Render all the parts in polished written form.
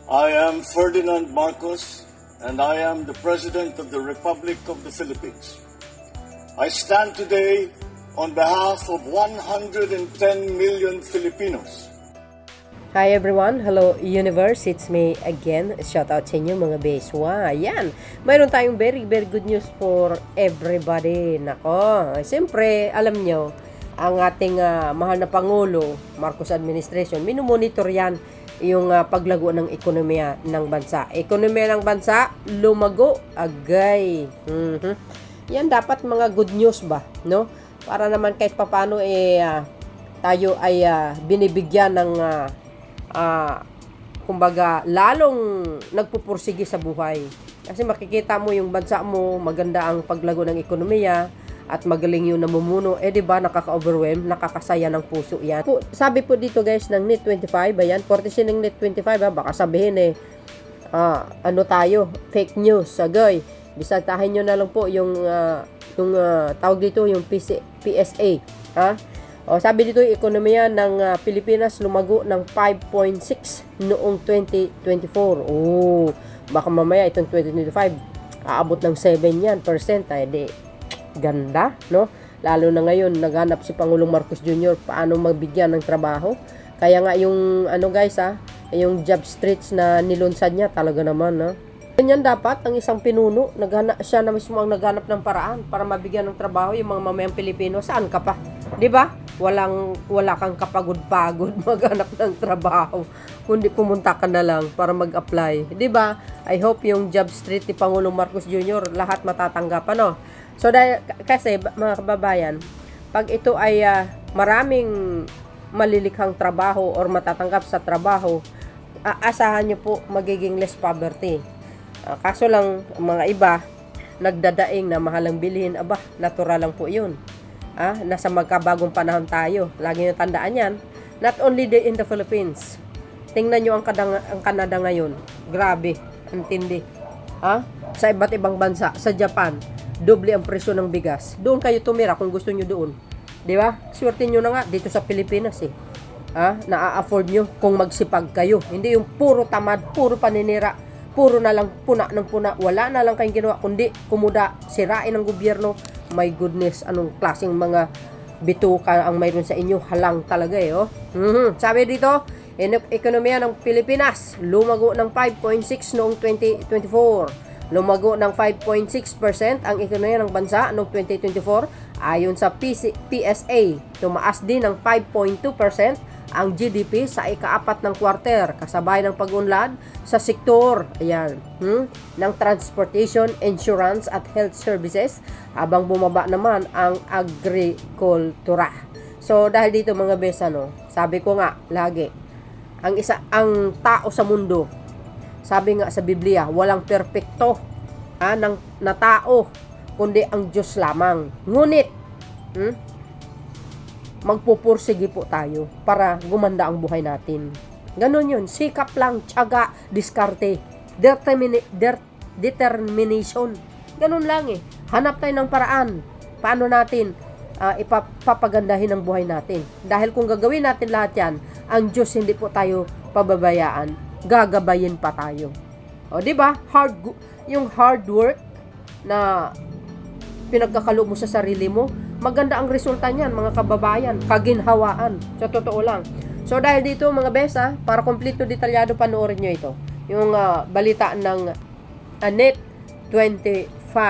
I am Ferdinand Marcos, and I am the President of the Republic of the Philippines. I stand today on behalf of 110 million Filipinos. Hi everyone, hello universe, it's me again. Shout out sa inyo mga beswa. Ayan, mayroon tayong very good news for everybody. Nako, siyempre alam nyo, ang ating mahal na Pangulo, Marcos administration, minumonitor yan yung paglago ng ekonomiya ng bansa. Ekonomiya ng bansa, lumago, agay. Yan dapat mga good news ba, no? Para naman kahit papano tayo ay binibigyan ng kumbaga lalong nagpupursige sa buhay. Kasi makikita mo yung bansa mo, maganda ang paglago ng ekonomiya at magaling yung namumuno, diba, nakaka-overwhelm, nakakasaya ng puso yan. Sabi po dito guys ng NET 25, ayan, courtesy ng NET 25, baka sabihin ano tayo, fake news, sagay. Bisatahin nyo na lang po yung tawag dito, yung PSA, O, sabi dito, yung ekonomiya ng Pilipinas lumago ng 5.6 noong 2024. Oh, baka mamaya itong 2025 aabot ng 7 yan percent. Di ganda, no? Lalo na ngayon naghanap si Pangulong Marcos Jr. paano magbigyan ng trabaho. Kaya nga yung guys, yung job streets na nilunsad niya talaga naman, no? Ganyan dapat ang isang pinuno, siya na mismo ang naghanap ng paraan para mabigyan ng trabaho yung mga mamayang Pilipino. Saan ka pa? 'Di ba? Wala kang kapagod-pagod maghanap ng trabaho, kundi pumunta ka na lang para mag-apply. 'Di ba? I hope yung job street ni Pangulong Marcos Jr. lahat matatanggap, ano? So dahil kasi mga kababayan, pag ito ay maraming malilikhang trabaho or matatanggap sa trabaho, aasahan nyo po magiging less poverty. Kaso lang, mga iba, nagdadaing na mahalang bilhin, natural lang po yun. Nasa magkabagong panahon tayo. Lagi nyo tandaan yan. Not only in the Philippines. Tingnan nyo ang Canada ngayon. Grabe, antindi. Sa iba't ibang bansa, sa Japan, doble ang presyo ng bigas. Doon kayo tumira kung gusto nyo doon. Di ba? Swerte nyo na nga dito sa Pilipinas na-afford nyo kung magsipag kayo. Hindi yung puro tamad, puro paninira, puro na lang puna ng puna, wala na lang kayong ginawa kundi kumuda, sirain ng gobyerno. My goodness, anong klaseng mga bituka ang mayroon sa inyo? Halang talaga Sabi dito, ekonomiya ng Pilipinas lumago ng 5.6 noong 2024. Lumago ng 5.6% ang ekonomiya ng bansa noong 2024. Ayon sa PSA, tumaas din ng 5.2% ang GDP sa ika-4 ng quarter, kasabay ng pag-unlad sa sektor ng transportation, insurance at health services, habang bumaba naman ang agrikultura. So dahil dito mga besa, sabi ko nga lagi, ang tao sa mundo, sabi nga sa Biblia, walang perpekto na tao, kundi ang Diyos lamang. Ngunit magpupursige po tayo para gumanda ang buhay natin. Ganon yun. Sikap lang, tiyaga, diskarte, determination. Ganon lang Hanap tayo ng paraan. Paano natin ipapagandahin ang buhay natin. Dahil kung gagawin natin lahat yan, ang Diyos hindi po tayo pababayaan. Gagabayin pa tayo. O, diba? Yung hard work na pinagkakalo mo sa sarili mo, maganda ang resulta niyan, mga kababayan, kaginhawaan, sa totoo lang. So dahil dito mga besa, para kompleto detalyado panoorin nyo ito, yung balita ng NET 25.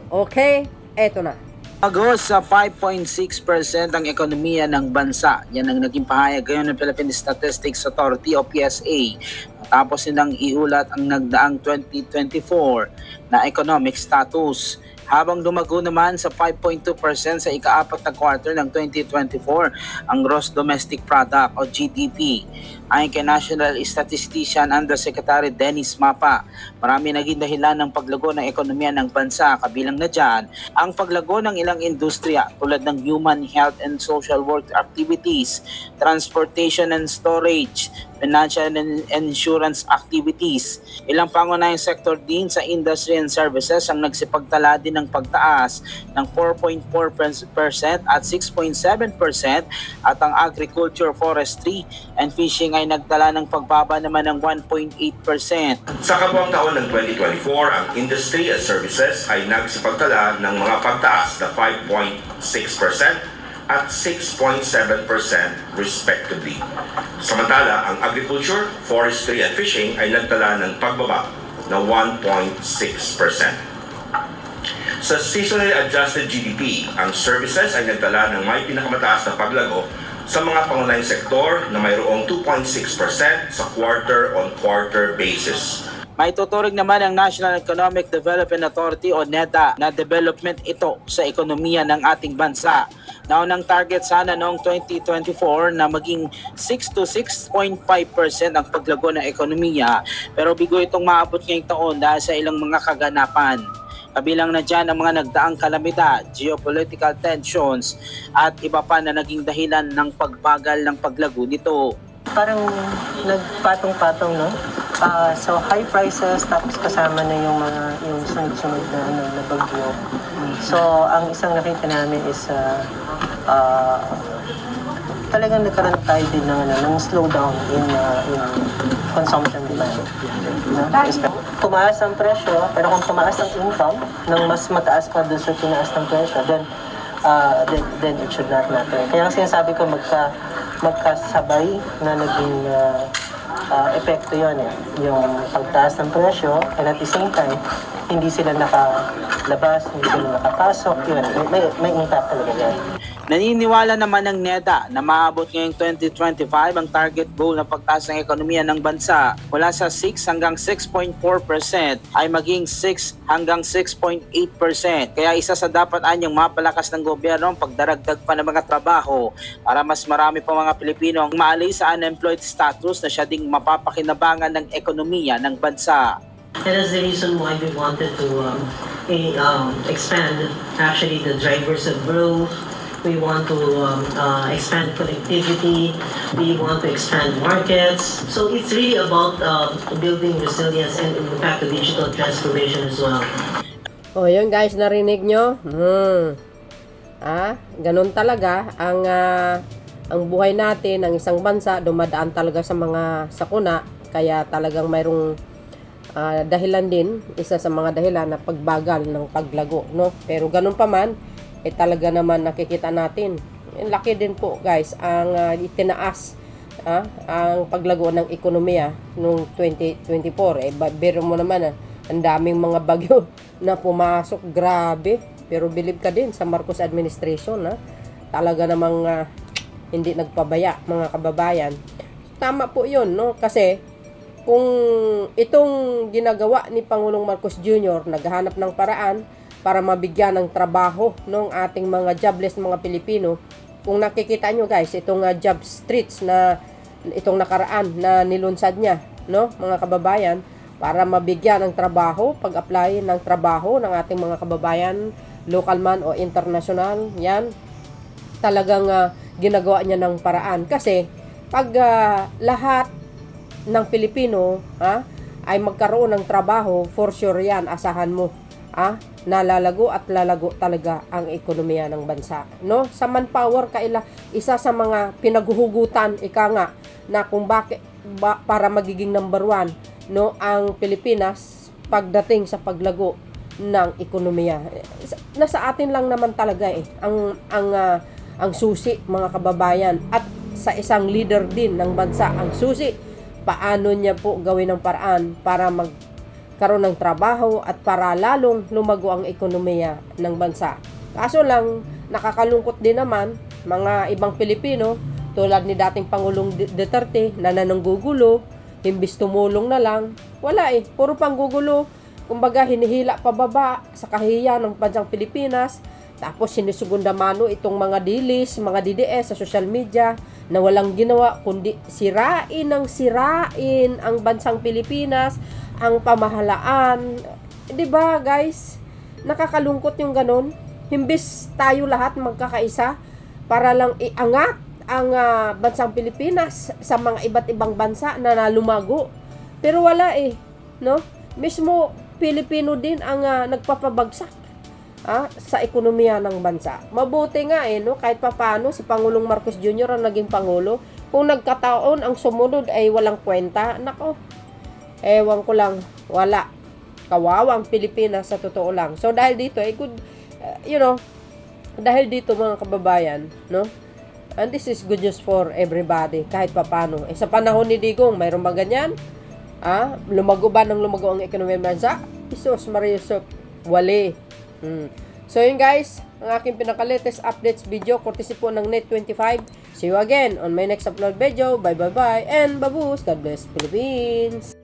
Okay, eto na. Agos sa 5.6% ang ekonomiya ng bansa. Yan ang naging pahayag ngayon ng Philippine Statistics Authority o PSA. Matapos nilang iulat ang nagdaang 2024 na economic status. Habang lumago naman sa 5.2% sa ika-4 na quarter ng 2024 ang Gross Domestic Product o GDP. Ayon kay National Statistician Undersecretary Dennis Mapa, marami naging dahilan ng paglago ng ekonomiya ng bansa, kabilang na dyan ang paglago ng ilang industriya tulad ng human health and social work activities, transportation and storage, financial and insurance activities. Ilang pangunahing sector din sa industry and services ang nagsipagtala din ng pagtaas ng 4.4% at 6.7% at ang agriculture, forestry and fishing ay nagtala ng pagbaba naman ng 1.8%. Sa kabuang taon ng 2024, ang industry at services ay nagsipagtala ng mga pagtaas na 5.6% at 6.7% respectively. Samantala, ang agriculture, forestry at fishing ay nagtala ng pagbaba na 1.6%. Sa seasonally adjusted GDP, ang services ay nagtala ng may pinakamataas na paglago sa mga pangunahing sektor na mayroong 2.6% sa quarter-on-quarter basis. May tuturing naman ang National Economic Development Authority o NEDA na development ito sa ekonomiya ng ating bansa. Naunang target sana noong 2024 na maging 6 to 6.5% ang paglago ng ekonomiya, pero bigo itong maabot ngayong taon dahil sa ilang mga kaganapan. Kabilang na dyan ang mga nagdaang kalamidad, geopolitical tensions at iba pa na naging dahilan ng pagbagal ng paglago nito. Parang nagpatong-patong, no? So high prices, tapos kasama na yung sunod-sunod na bagyo. So ang isang nakita namin is talagang nagkaroon tayo din ng slowdown in consumption demand. Tumaas ang presyo, pero kung tumaas ang income ng mas mataas pa doon sa tinaas ng presyo, then it should not matter. Kaya ang sinasabi ko, magkasabay na naging epekto yun yung pagtaas ng presyo, and at the same time hindi sila nakalabas, hindi sila nakapasok, yun, may impact talaga yan. Naniniwala naman ng NEDA na maabot ngayong 2025 ang target goal na pagtaas ng ekonomiya ng bansa mula sa 6 hanggang 6.4% ay maging 6 hanggang 6.8%. Kaya isa sa dapat anyang mapalakas ng gobyerno ang pagdaragdag pa ng mga trabaho para mas marami pa mga Pilipino ang maalis sa unemployed status na siya ding mapapakinabangan ng ekonomiya ng bansa. And that's the reason why we wanted to expand actually the drivers of growth. We want to expand connectivity. We want to expand markets. So it's really about building resilience and in fact the digital transformation as well. Oh, yun guys, narinig nyo? Ganun talaga ang buhay natin ng isang bansa, dumadaan talaga sa mga sakuna, kaya talagang mayroong dahilan din, isa sa mga dahilan na pagbagal ng paglago, no? Pero ganun pa man, talaga naman nakikita natin. Laki din po guys ang itinaas ang paglago ng ekonomiya noong 2024. Biro mo naman ang daming mga bagyo na pumasok, grabe. Pero believe ka din sa Marcos administration talaga namang hindi nagpabaya mga kababayan. Tama po 'yun, no? Kasi kung itong ginagawa ni Pangulong Marcos Jr. naghahanap ng paraan para mabigyan ng trabaho ng ating mga jobless mga Pilipino. Kung nakikita nyo guys, itong job streets na itong nakaraan na nilunsad niya, no, mga kababayan, para mabigyan ng trabaho, pag-apply ng trabaho ng ating mga kababayan, local man o international, yan, talagang ginagawa niya ng paraan. Kasi, pag lahat ng Pilipino ay magkaroon ng trabaho, for sure yan, asahan mo, nalalago at lalago talaga ang ekonomiya ng bansa, no? Sa manpower, isa sa mga pinaghuhugutan na kung bakit para magiging number 1, no, ang Pilipinas pagdating sa paglago ng ekonomiya. Nasa atin lang naman talaga ang susi mga kababayan, at sa isang leader din ng bansa ang susi paano niya po gawin ng paraan para karoon ng trabaho at para lalong lumago ang ekonomiya ng bansa. Kaso lang, nakakalungkot din naman mga ibang Pilipino tulad ni dating Pangulong Duterte na nanunggugulo, imbis tumulong na lang, wala puro panggugulo. Kumbaga hinihila pababa sa kahihiyan ng bansang Pilipinas, tapos sinusugunda mano itong mga dilis, mga DDS sa social media na walang ginawa kundi sirain ang bansang Pilipinas, ang pamahalaan. 'Di ba guys? Nakakalungkot yung ganun. Imbis tayo lahat magkakaisa para lang iangat ang bansang Pilipinas sa mga iba't ibang bansa na lumago. Pero wala no? Mismo Pilipino din ang nagpapabagsak sa ekonomiya ng bansa. Mabuti nga no? Kahit papaano si Pangulong Marcos Jr. ang naging Pangulo. Kung nagkataon ang sumunod ay walang kwenta, nako, ewan ko lang, wala. Kawawang Pilipinas sa totoo lang. So dahil dito, good, dahil dito mga kababayan, no? And this is good news for everybody, kahit papano. Sa panahon ni Digong, mayroon ba ganyan? Lumago ba ng lumago ang ekonomiya ng bansa? Isos Mariusop, wali. So yun guys, ang aking pinaka-latest updates video, courtesy po ng Net25. See you again on my next upload video. Bye bye bye and babus. God bless Philippines.